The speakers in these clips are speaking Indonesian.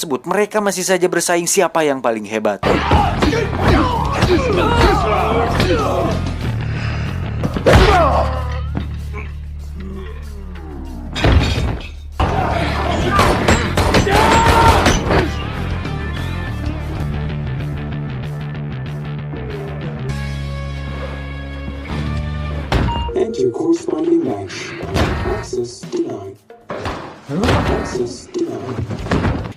tersebut, mereka masih saja bersaing siapa yang paling hebat. Enter corresponding match. Access denied. Access denied.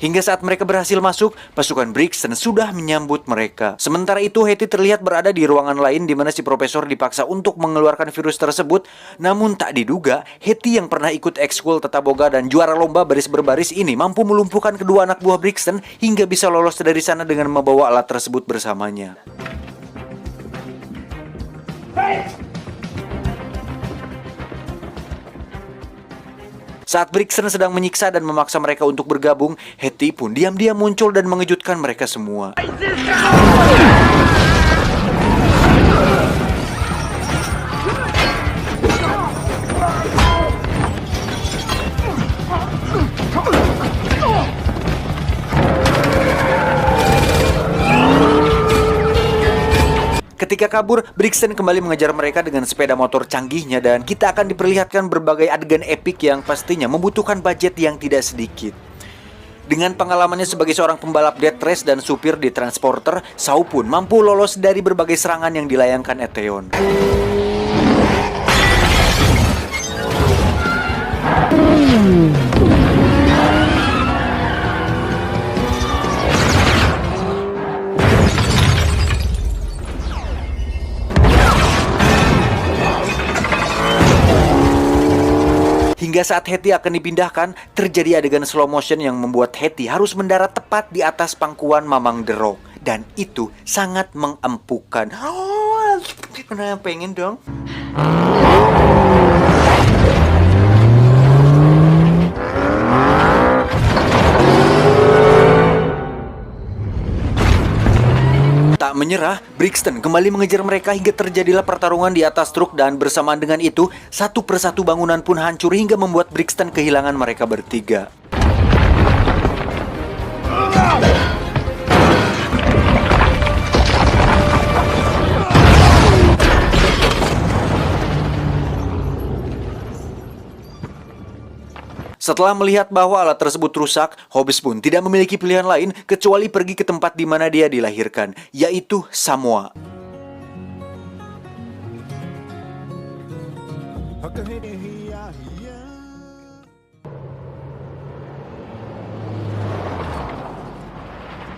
Hingga saat mereka berhasil masuk, pasukan Brixton sudah menyambut mereka. Sementara itu, Hetty terlihat berada di ruangan lain di mana si profesor dipaksa untuk mengeluarkan virus tersebut. Namun tak diduga, Hetty yang pernah ikut ekskul tata boga dan juara lomba baris berbaris ini mampu melumpuhkan kedua anak buah Brixton hingga bisa lolos dari sana dengan membawa alat tersebut bersamanya. Saat Brixton sedang menyiksa dan memaksa mereka untuk bergabung, Hetty pun diam-diam muncul dan mengejutkan mereka semua. Ketika kabur, Brixton kembali mengejar mereka dengan sepeda motor canggihnya dan kita akan diperlihatkan berbagai adegan epik yang pastinya membutuhkan budget yang tidak sedikit. Dengan pengalamannya sebagai seorang pembalap death race dan supir di transporter, Shaw pun mampu lolos dari berbagai serangan yang dilayangkan Eteon. Hingga saat Hetty akan dipindahkan, terjadi adegan slow motion yang membuat Hetty harus mendarat tepat di atas pangkuan Mamang The Rock. Dan itu sangat mengempukan. Oh, pengen dong. Tak menyerah, Brixton kembali mengejar mereka hingga terjadilah pertarungan di atas truk dan bersamaan dengan itu, satu persatu bangunan pun hancur hingga membuat Brixton kehilangan mereka bertiga. Setelah melihat bahwa alat tersebut rusak, Hobbes pun tidak memiliki pilihan lain kecuali pergi ke tempat di mana dia dilahirkan, yaitu Samoa.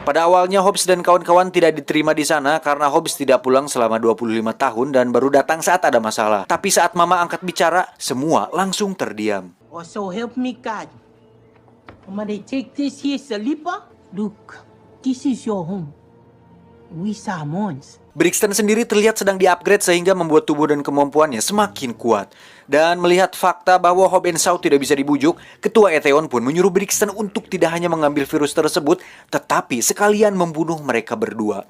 Pada awalnya Hobbes dan kawan-kawan tidak diterima di sana karena Hobbes tidak pulang selama 25 tahun dan baru datang saat ada masalah. Tapi saat Mama angkat bicara, semua langsung terdiam. Or so help me God. Mama, they take this here Salipa. Look, this is your home. We Samoans. Brixton sendiri terlihat sedang di-upgrade sehingga membuat tubuh dan kemampuannya semakin kuat. Dan melihat fakta bahwa Hobbs and Shaw tidak bisa dibujuk, Ketua Eteon pun menyuruh Brixton untuk tidak hanya mengambil virus tersebut, tetapi sekalian membunuh mereka berdua.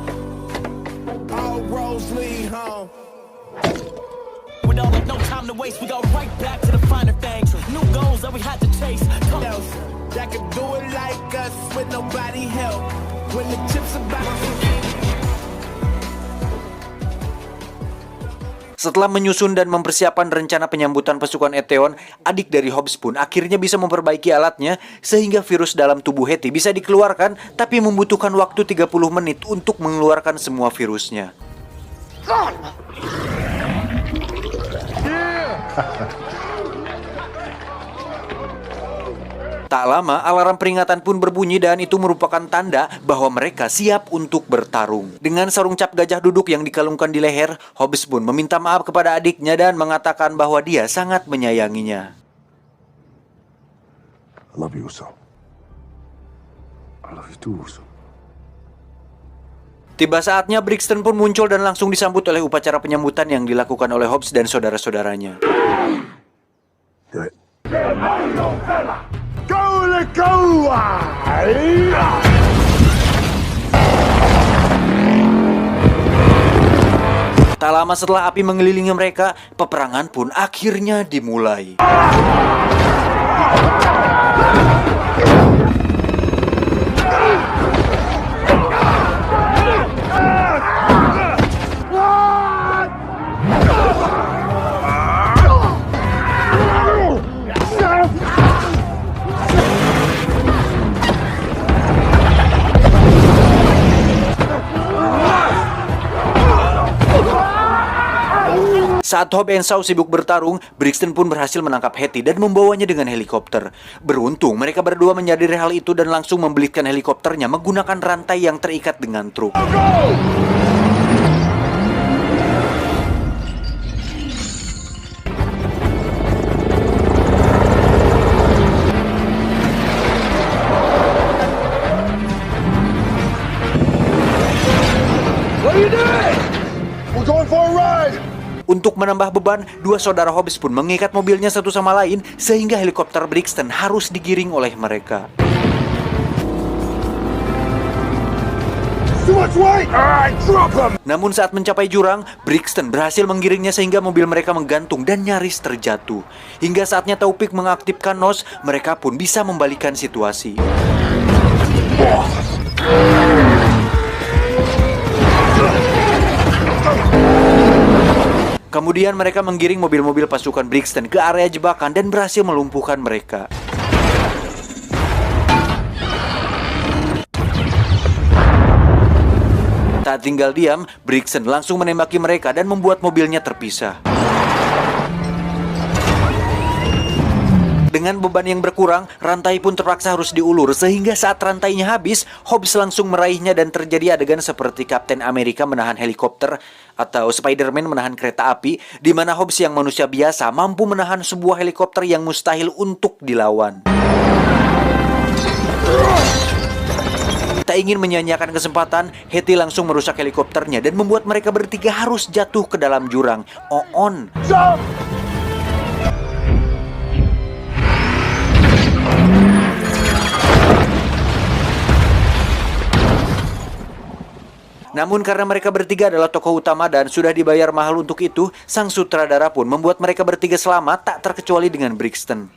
Setelah menyusun dan mempersiapkan rencana penyambutan pasukan Eteon, adik dari Hobbes pun akhirnya bisa memperbaiki alatnya sehingga virus dalam tubuh Hetty bisa dikeluarkan, tapi membutuhkan waktu 30 menit untuk mengeluarkan semua virusnya. Tak lama, alarm peringatan pun berbunyi dan itu merupakan tanda bahwa mereka siap untuk bertarung. Dengan sarung cap gajah duduk yang dikalungkan di leher, Hobbes pun meminta maaf kepada adiknya dan mengatakan bahwa dia sangat menyayanginya. I love you, Uso. I love you too, Uso. Tiba saatnya Brixton pun muncul dan langsung disambut oleh upacara penyambutan yang dilakukan oleh Hobbes dan saudara-saudaranya. Tak lama setelah api mengelilingi mereka, peperangan pun akhirnya dimulai. Saat Hobbs and Shaw sibuk bertarung, Brixton pun berhasil menangkap Hetty dan membawanya dengan helikopter. Beruntung, mereka berdua menyadari hal itu dan langsung membelitkan helikopternya menggunakan rantai yang terikat dengan truk. We're going for a ride! Untuk menambah beban, dua saudara Hobbs pun mengikat mobilnya satu sama lain sehingga helikopter Brixton harus digiring oleh mereka. Too much weight! Alright, drop him! Namun saat mencapai jurang, Brixton berhasil menggiringnya sehingga mobil mereka menggantung dan nyaris terjatuh. Hingga saatnya Taufik mengaktifkan NOS, mereka pun bisa membalikan situasi. Kemudian mereka menggiring mobil-mobil pasukan Brixton ke area jebakan dan berhasil melumpuhkan mereka. Tak tinggal diam, Brixton langsung menembaki mereka dan membuat mobilnya terpisah. Dengan beban yang berkurang, rantai pun terpaksa harus diulur sehingga saat rantainya habis, Hobbs langsung meraihnya dan terjadi adegan seperti Kapten Amerika menahan helikopter atau Spider-Man menahan kereta api, di mana Hobbs yang manusia biasa mampu menahan sebuah helikopter yang mustahil untuk dilawan. Tak ingin menyia-nyiakan kesempatan, Hetty langsung merusak helikopternya dan membuat mereka bertiga harus jatuh ke dalam jurang. On. Jump! Namun karena mereka bertiga adalah tokoh utama dan sudah dibayar mahal untuk itu, sang sutradara pun membuat mereka bertiga selamat tak terkecuali dengan Brixton.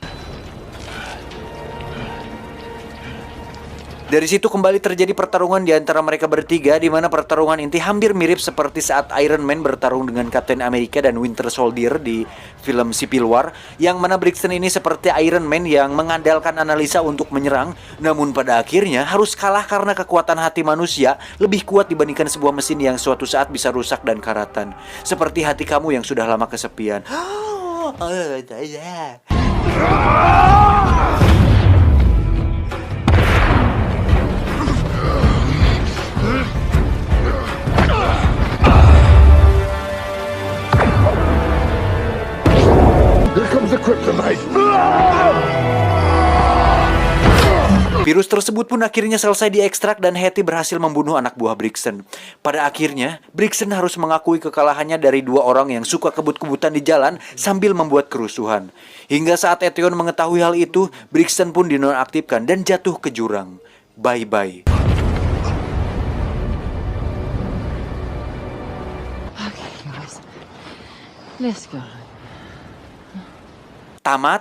Dari situ kembali terjadi pertarungan di antara mereka bertiga, di mana pertarungan inti hampir mirip seperti saat Iron Man bertarung dengan Captain America dan Winter Soldier di film Civil War, yang mana Brixton ini seperti Iron Man yang mengandalkan analisa untuk menyerang, namun pada akhirnya harus kalah karena kekuatan hati manusia lebih kuat dibandingkan sebuah mesin yang suatu saat bisa rusak dan karatan. Seperti hati kamu yang sudah lama kesepian. Here comes the kryptonite! Virus tersebut pun akhirnya selesai diekstrak dan Hetty berhasil membunuh anak buah Brixton. Pada akhirnya, Brixton harus mengakui kekalahannya dari dua orang yang suka kebut-kebutan di jalan sambil membuat kerusuhan. Hingga saat Eteon mengetahui hal itu, Brixton pun dinonaktifkan dan jatuh ke jurang. Bye-bye. Okay, guys. Let's go. Tamat.